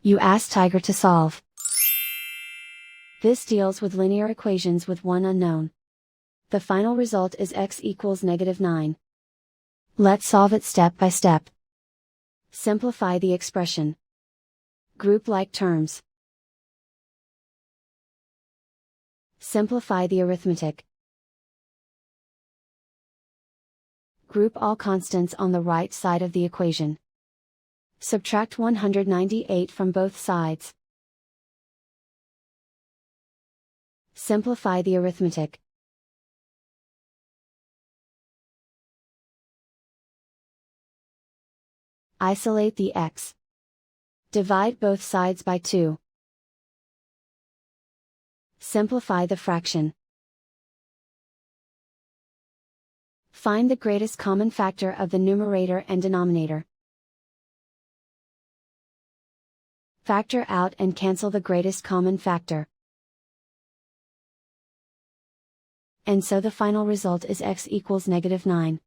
You ask Tiger to solve. This deals with linear equations with one unknown. The final result is x equals -9. Let's solve it step by step. Simplify the expression. Group like terms. Simplify the arithmetic. Group all constants on the right side of the equation. Subtract 198 from both sides. Simplify the arithmetic. Isolate the x. Divide both sides by 2. Simplify the fraction. Find the greatest common factor of the numerator and denominator. Factor out and cancel the greatest common factor. And so the final result is x equals -9.